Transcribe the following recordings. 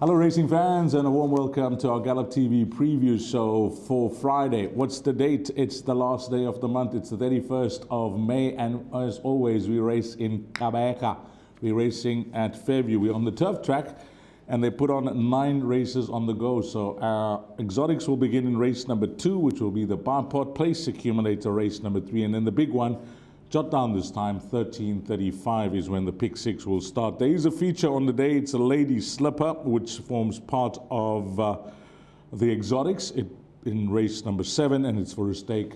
Hello racing fans and a warm welcome to our Gallop TV preview show for Friday. What's the date? It's the last day of the month. It's the 31st of May, and as always we race in Gqeberha. We're racing at Fairview. We're on the turf track and they put on 9 races on the go. So our exotics will begin in race number 2, which will be the Bipod Place Accumulator race number 3, and then the big one, jot down this time, 13:35 is when the pick 6 will start. There is a feature on the day. It's a lady slipper, which forms part of the exotics in race number 7, and it's for a stake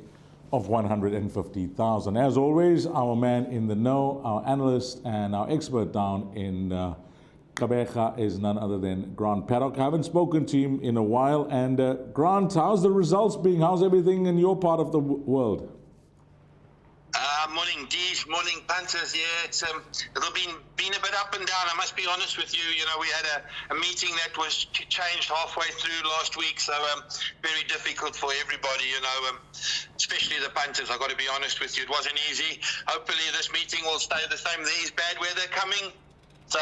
of 150,000. As always, our man in the know, our analyst and our expert down in Gqeberha is none other than Grant Paddock. I haven't spoken to him in a while. And Grant, how's the results being? How's everything in your part of the world? Morning, Dees. Morning, Panthers. Yeah, it's been a bit up and down. I must be honest with you. You know, we had a meeting that was changed halfway through last week, so very difficult for everybody. You know, especially the punters. I got to be honest with you. It wasn't easy. Hopefully, this meeting will stay the same. There is bad weather coming. So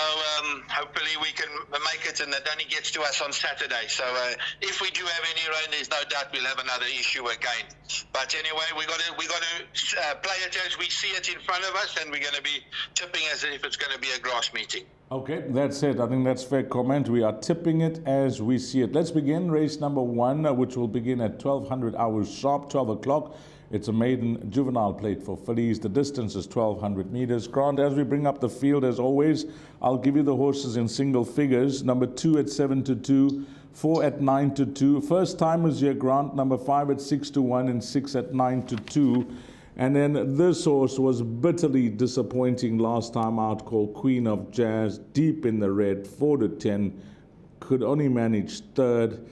hopefully we can make it, and it only gets to us on Saturday. So if we do have any rain, there's no doubt we'll have another issue again. But anyway, we got to play it as we see it in front of us, and we're going to be tipping as if it's going to be a grass meeting. Okay, that's it. I think that's fair comment. We are tipping it as we see it. Let's begin race number 1, which will begin at 1200 hours sharp, 12 o'clock. It's a maiden juvenile plate for fillies. The distance is 1,200 meters. Grant, as we bring up the field, as always, I'll give you the horses in single figures. Number 2 at 7-2, 4 at 9-2. First timers here, Grant. Number 5 at 6-1 and 6 at 9-2. And then this horse was bitterly disappointing last time out, called Queen of Jazz, deep in the red, 4-10. Could only manage third.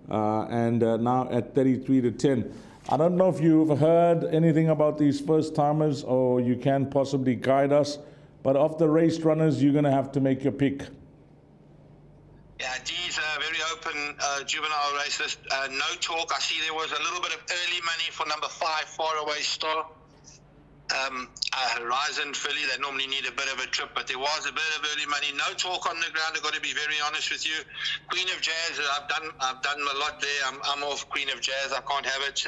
And now at 33-10. I don't know if you've heard anything about these first-timers, or you can possibly guide us, but of the race runners, you're going to have to make your pick. Yeah, these are very open juvenile races. No talk. I see there was a little bit of early money for number 5, Faraway Star. Horizon filly, they normally need a bit of a trip, but there was a bit of early money. No talk on the ground, I've got to be very honest with you. Queen of Jazz, I've done a lot there. I'm off Queen of Jazz, I can't have it.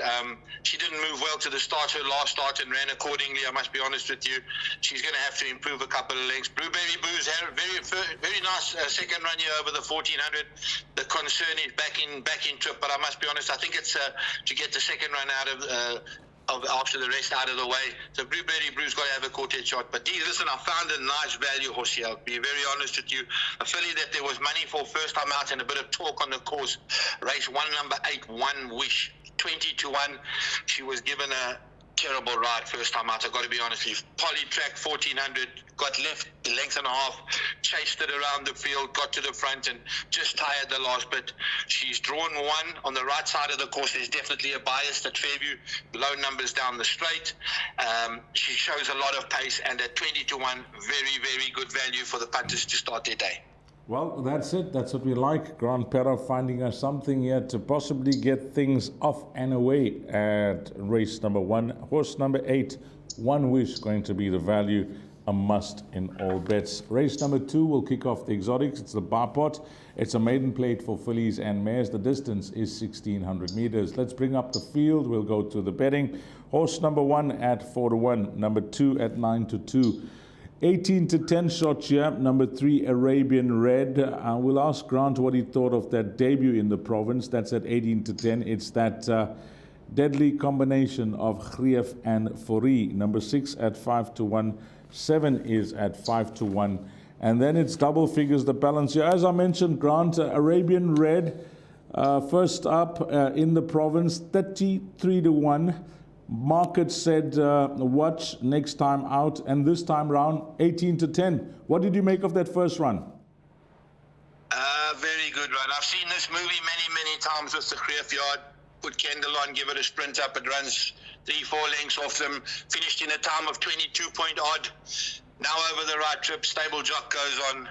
She didn't move well to the start, her last start, and ran accordingly, I must be honest with you. She's going to have to improve a couple of lengths. Blueberry Boo's had a very nice second run here over the 1400. The concern is back in trip, but I must be honest, I think it's to get the second run out of after the rest out of the way. So Blueberry Brew's got to have a quartet shot. But listen, I found a nice value horse here. I'll be very honest with you. A filly that there was money for first time out and a bit of talk on the course. Race 1, number 8, One Wish, 20-1. She was given a terrible ride first time out, I've got to be honest with you. Polytrack 1400, got left a length and a half, chased it around the field, got to the front and just tired the last bit. She's drawn 1 on the right side of the course. There's definitely a bias at Fairview, low numbers down the straight. She shows a lot of pace, and at 20-1, very, very good value for the punters to start their day. Well, that's it. That's what we like. Grant Paddock finding us something here to possibly get things off and away at race number 1. Horse number 8, One Wish, going to be the value, a must in all bets. Race number 2 will kick off the exotics. It's the Bipod. It's a maiden plate for fillies and mares. The distance is 1,600 meters. Let's bring up the field. We'll go to the betting. Horse number 1 at 4-1. Number 2 at 9-2. 18-10 shots here. Number 3, Arabian Red. We'll ask Grant what he thought of that debut in the province. That's at 18-10. It's that deadly combination of Grief and Fourie. Number 6 at 5-1. 7 is at 5-1. And then it's double figures, the balance here. As I mentioned, Grant, Arabian Red, first up in the province, 33-1. Market said, watch next time out, and this time round, 18-10. What did you make of that first run? Very good run. I've seen this movie many times with the Graveyard. Put Kendall on, give it a sprint up, it runs 3-4 lengths off them. Finished in a time of 22 point odd. Now over the right trip, stable jock goes on.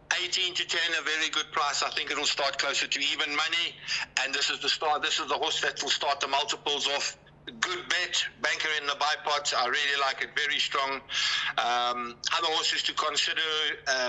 18-10, a very good price. I think it'll start closer to even money, and this is the start. This is the horse that will start the multiples off. Good bet, banker in the Bipod. I really like it, very strong. Other horses to consider,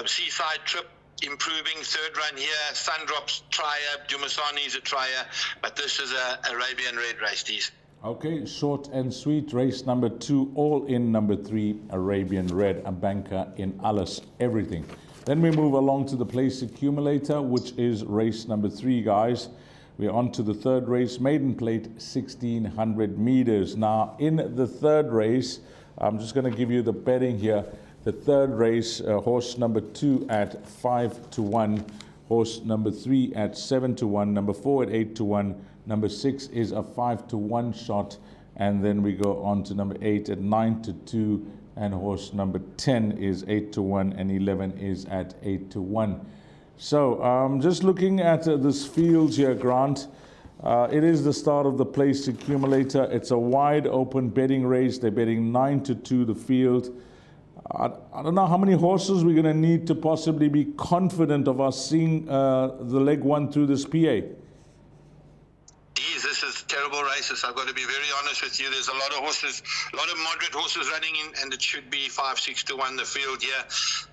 Seaside Trip, improving. Third run here, Sundrop's trier, Dumasani's a trier, but this is a Arabian Red race, these. Okay, short and sweet. Race number 2, all in number 3, Arabian Red, a banker in Alice, everything. Then we move along to the place accumulator, which is race number 3, guys. We're on to the third race, maiden plate, 1,600 meters. Now, in the third race, I'm just going to give you the betting here. The third race, horse number 2 at 5-1, horse number 3 at 7-1, number 4 at 8-1, number 6 is a 5-1 shot, and then we go on to number 8 at 9-2, and horse number 10 is 8-1, and 11 is at 8-1. So just looking at this field here, Grant, it is the start of the place accumulator. It's a wide open betting race. They're betting 9-2 the field. I don't know how many horses we're going to need to possibly be confident of us seeing the leg 1 through this PA. This is terrible races. I've got to be very honest with you. There's a lot of horses, a lot of moderate horses running in, and it should be 5-6-1 the field here.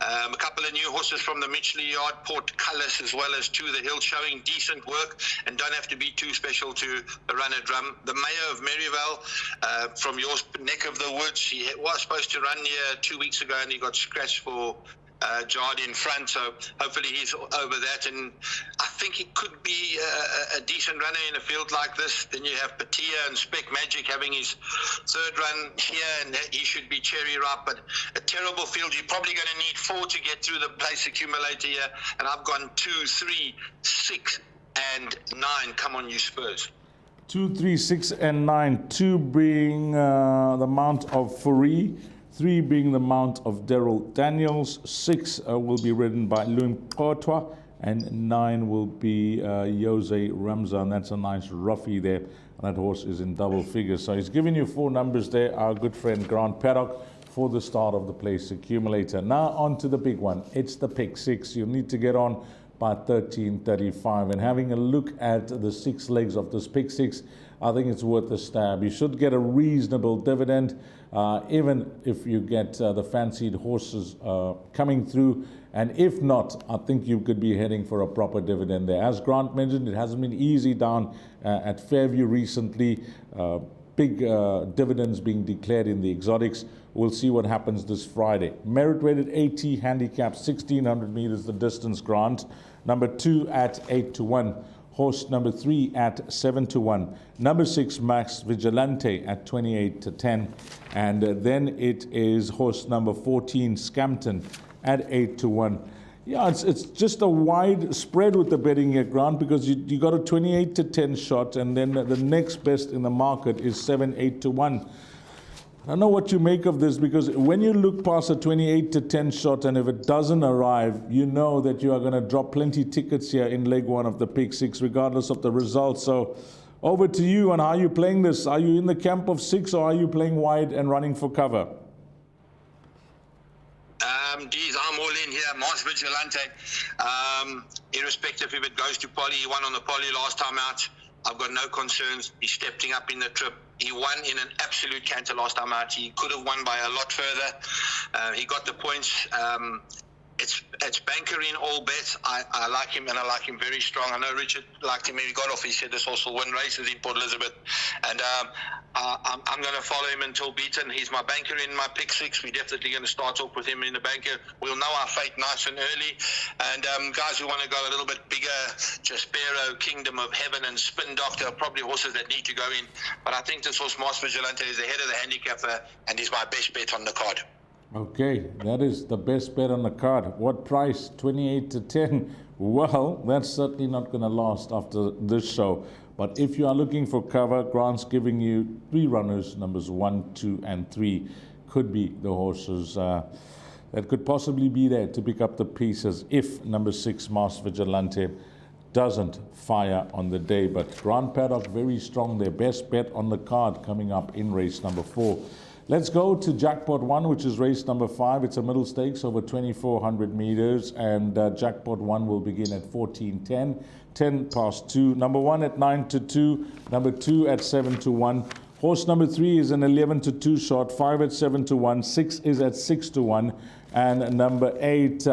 A couple of new horses from the Mitchley Yard, Portcullis, as well as To the Hill, showing decent work and don't have to be too special to run a drum. The Mayor of Maryvale, from your neck of the woods, he was supposed to run here 2 weeks ago and he got scratched for Jard in front, so hopefully he's over that, and I think he could be a decent runner in a field like this. Then you have Patia and Spec Magic having his third run here, and he should be cherry ripe, but a terrible field. You're probably going to need 4 to get through the place accumulator here, and I've gone 2, 3, 6 and 9. Come on, you Spurs. 2, 3, 6 and 9, 2 being the mount of Fourie, 3 being the mount of Daryl Daniels, 6 will be ridden by Luim Kotwa, and 9 will be Jose Ramzan. That's a nice roughie there. That horse is in double figures. So he's giving you 4 numbers there, our good friend Grant Paddock, for the start of the place accumulator. Now on to the big one. It's the pick 6. You'll need to get on by 13:35. And having a look at the 6 legs of this pick 6, I think it's worth a stab. You should get a reasonable dividend, even if you get the fancied horses coming through. And if not, I think you could be heading for a proper dividend there. As Grant mentioned, it hasn't been easy down at Fairview recently. Big dividends being declared in the exotics. We'll see what happens this Friday. Merit rated 80, handicap 1,600 meters the distance, Grant. Number 2 at 8-1. Horse number 3 at 7-1. Number 6, Max Vigilante at 28-10. And then it is horse number 14, Scampton, at 8-1. Yeah, it's just a wide spread with the betting here, Grant, because you got a 28-10 shot, and then the next best in the market is 7-8-1. I don't know what you make of this, because when you look past a 28-10 shot, and if it doesn't arrive, you know that you are going to drop plenty tickets here in leg 1 of the pick 6, regardless of the results. So over to you on how you're playing this. Are you in the camp of 6, or are you playing wide and running for cover? Geez, I'm all in here. Mars Vigilante, irrespective if it goes to Polly, he won on the Polly last time out. I've got no concerns. He's stepping up in the trip. He won in an absolute canter last time out. He could have won by a lot further. He got the points. It's banker in all bets. I like him, and I like him very strong. I know Richard liked him when he got off. He said this horse will win races in Port Elizabeth. And I'm going to follow him until beaten. He's my banker in my pick 6. We're definitely going to start off with him in the banker. We'll know our fate nice and early. And guys who want to go a little bit bigger, Jaspero, Kingdom of Heaven, and Spin Doctor are probably horses that need to go in. But I think this horse, Mars Vigilante, is ahead of the handicapper, and he's my best bet on the card. Okay, that is the best bet on the card. What price? 28-10. Well, that's certainly not going to last after this show. But if you are looking for cover, Grant's giving you 3 runners, numbers 1, 2, and 3. Could be the horses that could possibly be there to pick up the pieces if number 6, Mars Vigilante, doesn't fire on the day. But Grant Paddock, very strong there. Best bet on the card coming up in race number 4. Let's go to Jackpot 1, which is race number 5. It's a middle stakes over 2,400 meters, and Jackpot 1 will begin at 14:10, 10 past 2. Number 1 at 9-2, number 2 at 7-1, Horse number 3 is an 11 to 2 shot, 5 at 7 to 1, 6 is at 6 to 1, and number 8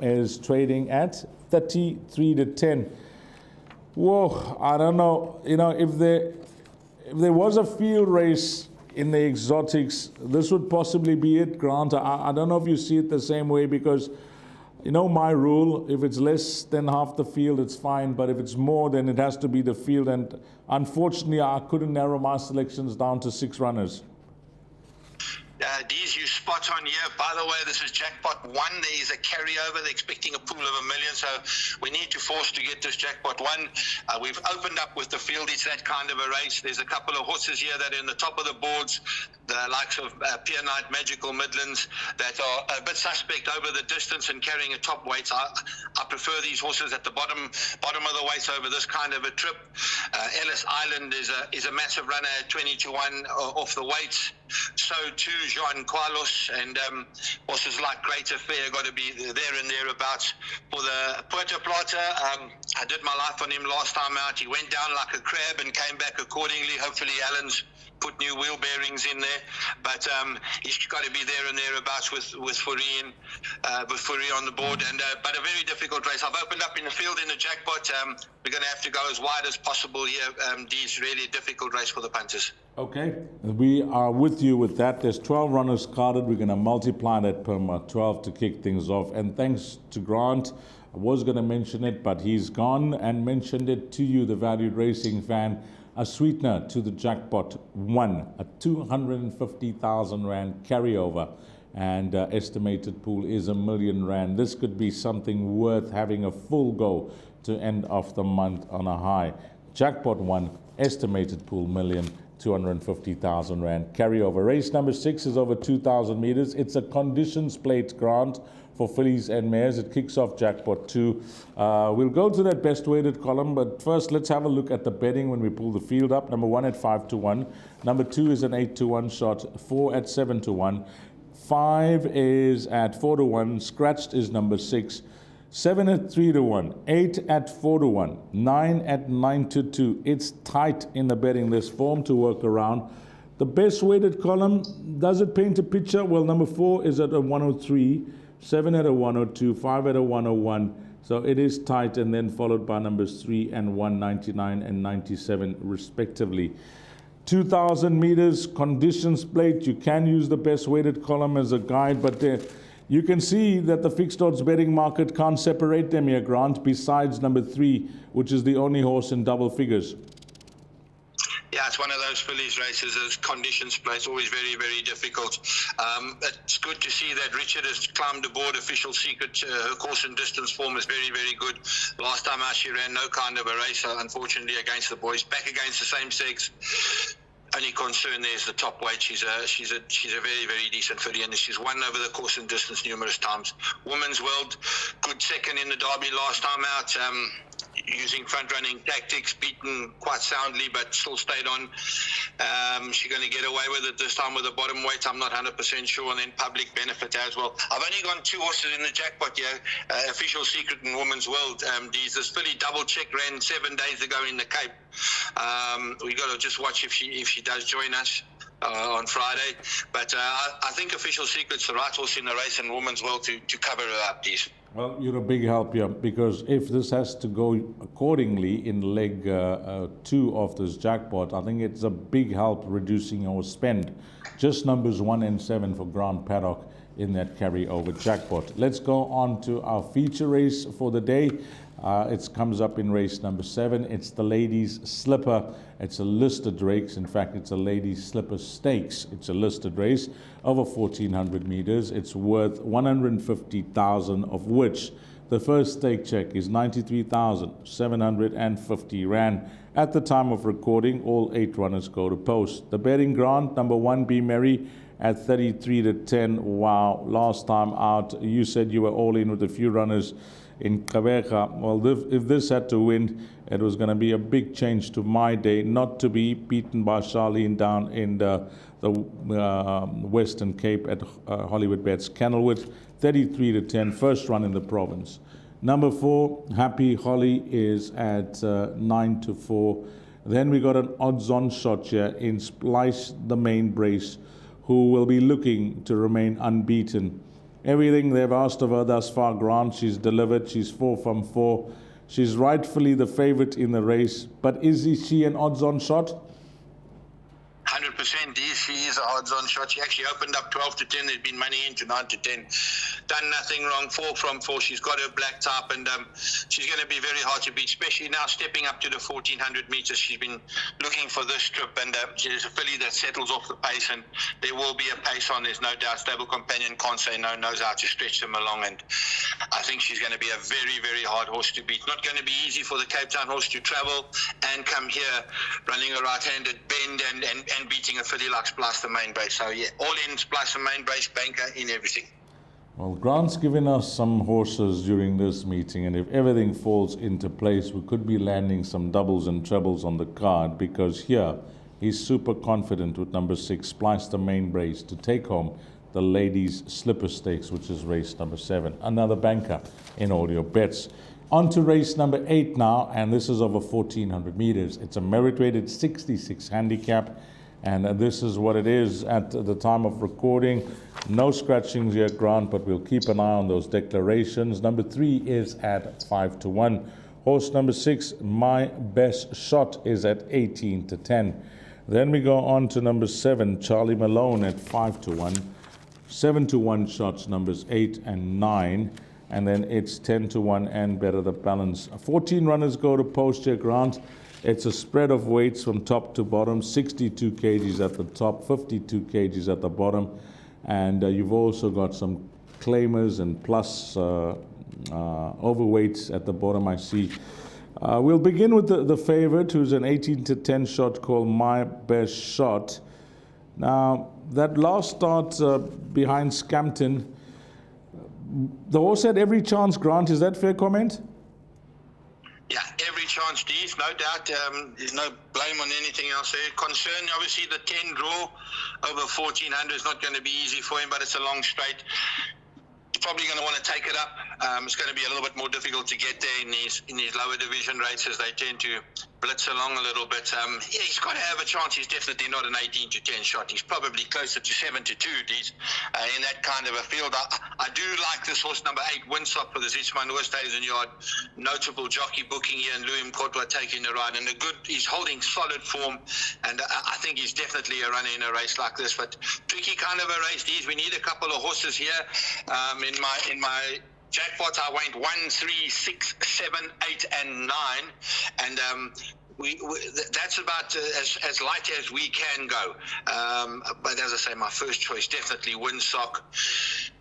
is trading at 33 to 10. Whoa, I don't know. You know, if there was a field race in the exotics, this would possibly be it, Grant. I don't know if you see it the same way, because you know my rule, if it's less than half the field, it's fine, but if it's more, then it has to be the field, and unfortunately, I couldn't narrow my selections down to 6 runners. Dees, you spot on here. By the way, this is jackpot 1. There is a carryover. They're expecting a pool of $1 million, so we need to force to get this jackpot 1. We've opened up with the field. It's that kind of a race. There's a couple of horses here that are in the top of the boards, the likes of Pier Knight, Magical Midlands, that are a bit suspect over the distance and carrying a top weight. I prefer these horses at the bottom of the weights over this kind of a trip. Ellis Island is a massive runner at 20 to 1 off the weights. So too Jean Carlos, and horses like Great Affair got to be there and thereabouts. For the Puerto Plata, I did my life on him last time out. He went down like a crab and came back accordingly. Hopefully Alan's put new wheel bearings in there, but he's got to be there and thereabouts with Fourie on the board, and but a very difficult race. I've opened up in the field in the jackpot. We're going to have to go as wide as possible here. It's really a difficult race for the punters. Okay, we are with you with that. There's 12 runners carded. We're going to multiply that per 12 to kick things off. And thanks to Grant, I was going to mention it, but he's gone and mentioned it to you, the valued racing fan. A sweetener to the jackpot 1, a 250,000 Rand carryover, and estimated pool is R1 million. This could be something worth having a full go to end off the month on a high. Jackpot 1, estimated pool R1 million, 250,000 Rand carryover. Race number 6 is over 2,000 meters. It's a conditions plate, Grant, for fillies and mares. It kicks off jackpot 2. We'll go to that best weighted column, but first let's have a look at the betting when we pull the field up. Number 1 at 5 to 1. Number 2 is an 8 to 1 shot. 4 at 7 to 1. 5 is at 4 to 1. Scratched is number 6. 7 at 3 to 1. 8 at 4 to 1. 9 at 9 to 2. It's tight in the betting. There's form to work around. The best weighted column, does it paint a picture? Well, number 4 is at a 103. 7 at a 102, 5 at a 101, so it is tight, and then followed by numbers 3 and 199 and 97 respectively. 2,000 meters conditions plate. You can use the best weighted column as a guide, but you can see that the fixed odds betting market can't separate them here, Grant, besides number 3, which is the only horse in double figures. Yeah, it's one of those fillies races as conditions play. It's always very, very difficult. It's good to see that Richard has climbed aboard. Official Secret, her course and distance form is very, very good. Last time out she ran no kind of a race, unfortunately, against the boys. Back against the same sex. Only concern there is the top weight. She's a very, very decent filly, and she's won over the course and distance numerous times. Women's World, good second in the Derby last time out. Using front-running tactics, beaten quite soundly, but still stayed on. She's going to get away with it this time with the bottom weight. I'm not 100% sure, and then Public Benefit as well. I've only gone 2 horses in the jackpot here, Official Secret and Women's World. This filly double check ran 7 days ago in the Cape. We got to just watch if she does join us on Friday. But I think Official Secret's the right horse in the race, and Women's World to cover her up, please. Well, you're a big help here, because if this has to go accordingly in leg 2 of this jackpot, I think it's a big help reducing our spend. Just numbers 1 and 7 for Grant Paddock in that carryover jackpot. Let's go on to our feature race for the day. It comes up in race number 7. It's the Ladies Slipper. It's a listed race. In fact, it's a Ladies Slipper Stakes. It's a listed race over 1,400 meters. It's worth 150,000, of which the first stake check is 93,750 Rand. At the time of recording, all 8 runners go to post. The betting, Grant, number 1, Be Merry, at 33 to 10. Wow, last time out, you said you were all in with a few runners in Kaveka. Well, if this had to win, it was going to be a big change to my day, not to be beaten by Charlene down in the Western Cape at Hollywoodbets Kenilworth, 33 to 10, first run in the province. Number 4, Happy Holly, is at 9 to 4. Then we got an odds-on shot here in Splice the Main Brace, who will be looking to remain unbeaten. Everything they've asked of her thus far, Grant, she's delivered. She's 4 from 4. She's rightfully the favorite in the race. But is she an odds-on shot? 100%. She is a odds-on shot. She actually opened up 12 to 10. There's been money into 9 to 10. Done nothing wrong. 4 from 4. She's got her black type, and she's going to be very hard to beat, especially now stepping up to the 1400 meters. She's been looking for this trip, and she's a filly that settles off the pace, and there will be a pace on. There's no doubt. Stable Companion can't say no, knows how to stretch them along, and I think she's going to be a very, very hard horse to beat. Not going to be easy for the Cape Town horse to travel and come here running a right-handed bend and beating a filly like Splice the Main Brace. So yeah, all in Splice the Main Brace, banker in everything. Well, Grant's given us some horses during this meeting, and if everything falls into place, we could be landing some doubles and trebles on the card, because here he's super confident with number 6, Splice the Main Brace, to take home the Ladies Slipper Stakes, which is race number 7. Another banker in all your bets. On to race number 8 now, and this is over 1400 meters. It's a merit-rated 66 handicap, and this is what it is at the time of recording. No scratchings yet, Grant, but we'll keep an eye on those declarations. Number 3 is at 5 to 1. Horse number 6, My Best Shot, is at 18 to 10. Then we go on to number 7, Charlie Malone, at 5 to 1. 7 to 1 shots, numbers 8 and 9. And then it's 10 to 1 and better the balance. 14 runners go to post here, Grant. It's a spread of weights from top to bottom, 62 kgs at the top, 52 kgs at the bottom. And you've also got some claimers and plus overweights at the bottom, I see. We'll begin with the favorite, who's an 18 to 10 shot called My Best Shot. Now, that last start behind Scampton, the horse had every chance, Grant. Is that fair comment? Yeah, every chance, Dees, no doubt. There's no blame on anything else there. Concern, obviously, the 10 draw over 1400 is not going to be easy for him, but it's a long straight. He's probably going to want to take it up. It's going to be a little bit more difficult to get there in these lower division races. They tend to blitz along a little bit. Yeah, he's got to have a chance. He's definitely not an 18 to 10 shot. He's probably closer to 7 to 2, Dees, in that kind of a field. I do like this horse, number 8, Winsop, for the Zitzman Oosthuizen Yard. Notable jockey booking here, and Louis Mkotwa taking the ride. And he's holding solid form, and I think he's definitely a runner in a race like this. But tricky kind of a race, Dees. We need a couple of horses here. In my jackpot, I went 1, 3, 6, 7, 8, and 9, and that's about as light as we can go. But as I say, my first choice definitely Windsock.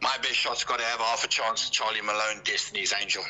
My Best Shot's got to have half a chance. Charlie Malone, Destiny's Angel.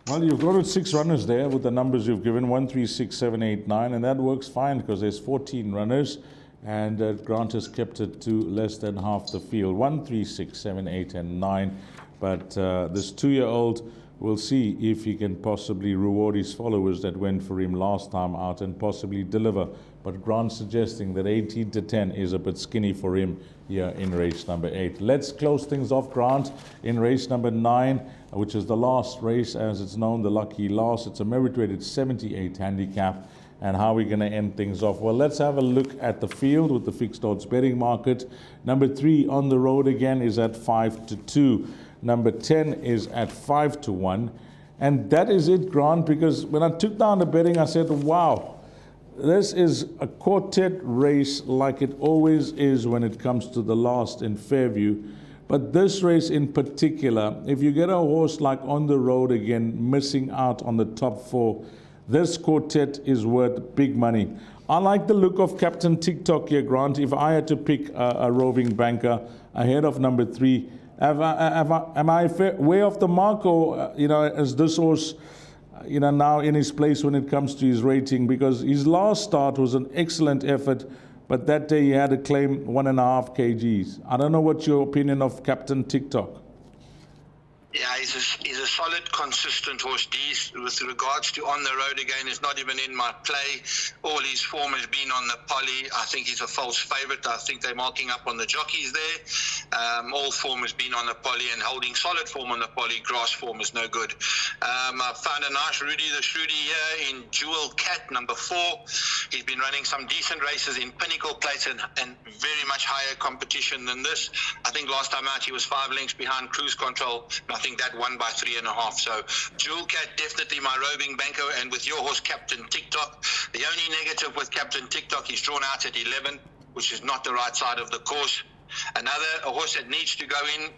Well, you've got 6 runners there with the numbers you've given, 1, 3, 6, 7, 8, 9, and that works fine because there's 14 runners, and Grant has kept it to less than half the field. 1, 3, 6, 7, 8, and 9. But this 2-year-old, we'll see if he can possibly reward his followers that went for him last time out and possibly deliver. But Grant's suggesting that 18 to 10 is a bit skinny for him here in race number 8. Let's close things off, Grant, in race number 9, which is the last race, as it's known, the lucky last. It's a merit-rated 78 handicap. And how are we going to end things off? Well, let's have a look at the field with the fixed odds betting market. Number 3 on the road again is at 5 to 2. Number 10 is at 5 to 1. And that is it, Grant, because when I took down the betting, I said, wow, this is a quartet race like it always is when it comes to the last in Fairview. But this race in particular, if you get a horse like On the Road again, missing out on the top 4, this quartet is worth big money. I like the look of Captain TikTok here, Grant. If I had to pick a roving banker ahead of number 3, am I way off the mark, or is this horse now in his place when it comes to his rating? Because his last start was an excellent effort, but that day he had to claim 1.5 kgs. I don't know what's your opinion of Captain TikTok. Yeah, he's a solid, consistent horse. D's, with regards to on the road again, is not even in my play. All his form has been on the poly. I think he's a false favourite. I think they're marking up on the jockeys there. All form has been on the poly and holding solid form on the poly. Grass form is no good. I found a nice Rudy the Shrudy here in Jewel Cat, number 4. He's been running some decent races in pinnacle plates and very much higher competition than this. I think last time out he was 5 lengths behind Cruise Control. I think that won by 3.5. So Jewel Cat, definitely my roving banker. And with your horse, Captain TikTok, the only negative with Captain TikTok, he's drawn out at 11, which is not the right side of the course. A horse that needs to go in,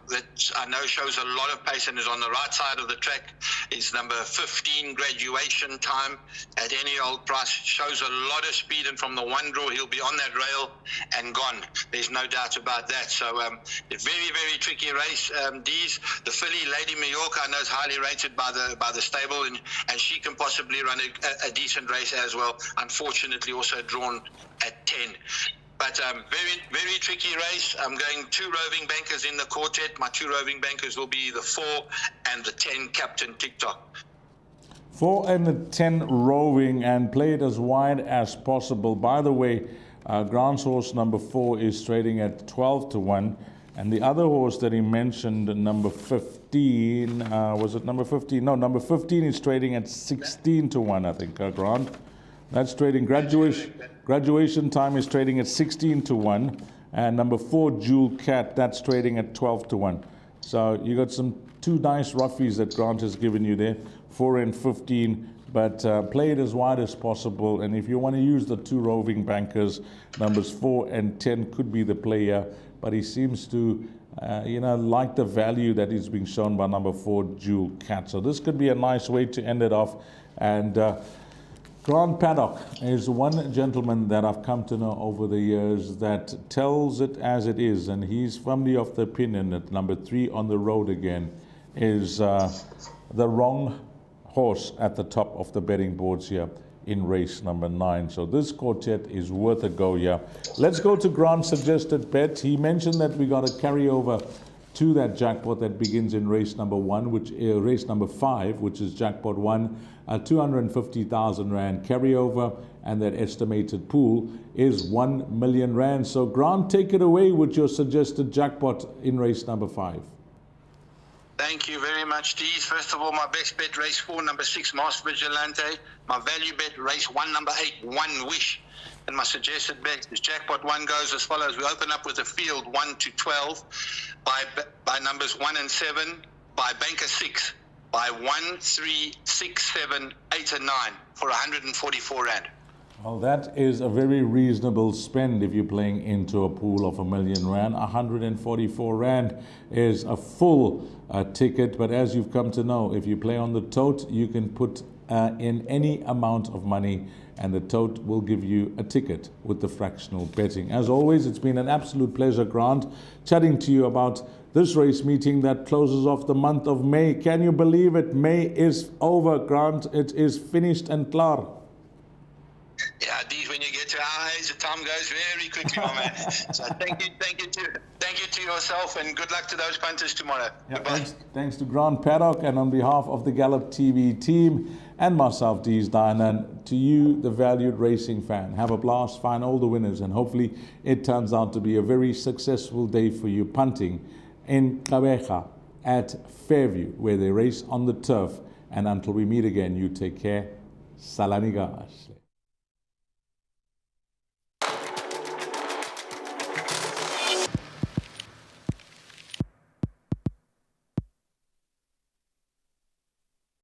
that I know shows a lot of pace and is on the right side of the track, is number 15, Graduation Time, at any old price. Shows a lot of speed, and from the one draw he'll be on that rail and gone. There's no doubt about that. So a very, very tricky race. D's, the filly Lady Mallorca, I know is highly rated by the stable, and she can possibly run a decent race as well. Unfortunately also drawn at 10. But very, very tricky race. I'm going 2 roving bankers in the quartet. My 2 roving bankers will be the 4 and the 10, Captain TikTok. 4 and the 10 roving, and play it as wide as possible. By the way, Grant's horse number 4 is trading at 12 to 1. And the other horse that he mentioned, number 15, was it number 15? No, number 15 is trading at 16 to 1, I think, Grant. That's trading. Graduation Time is trading at 16 to 1. And number 4, Jewel Cat, that's trading at 12 to 1. So you got 2 nice roughies that Grant has given you there, 4 and 15. But play it as wide as possible. And if you want to use the 2 roving bankers, numbers 4 and 10 could be the player. But he seems to, like the value that is being shown by number 4, Jewel Cat. So this could be a nice way to end it off. And Grant Paddock is one gentleman that I've come to know over the years that tells it as it is, and he's firmly of the opinion that number 3 on the road again is the wrong horse at the top of the betting boards here in race number 9. So this quartet is worth a go here. Let's go to Grant's suggested bet. He mentioned that we got a carryover to that jackpot that begins in race number 1, race number 5, which is jackpot 1, 250,000 Rand carryover, and that estimated pool is 1 million Rand. So Grant, take it away with your suggested jackpot in race number 5. Thank you very much, Dees. First of all, my best bet, race 4, number 6, Master Vigilante. My value bet, race 1, number 8, One Wish. And my suggested bet is jackpot 1 goes as follows. We open up with a field 1 to 12 by numbers 1 and 7, by banker 6, by 1, 3, 6, 7, 8 and 9 for 144 Rand. Well, that is a very reasonable spend if you're playing into a pool of 1 million Rand. 144 Rand is a full ticket, but as you've come to know, if you play on the tote, you can put in any amount of money, and the tote will give you a ticket with the fractional betting. As always, it's been an absolute pleasure, Grant, chatting to you about this race meeting that closes off the month of May. Can you believe it? May is over, Grant. It is finished and klar. Yeah, Dees, when you get to our age, the time goes very quickly, my man. So thank you to yourself, and good luck to those punters tomorrow. Yeah, goodbye. Thanks to Grant Paddock, and on behalf of the Gallop TV team and myself, Dees Dynan, to you, the valued racing fan, have a blast, find all the winners, and hopefully it turns out to be a very successful day for you punting in Kabeja at Fairview, where they race on the turf. And until we meet again, you take care. Salanigas.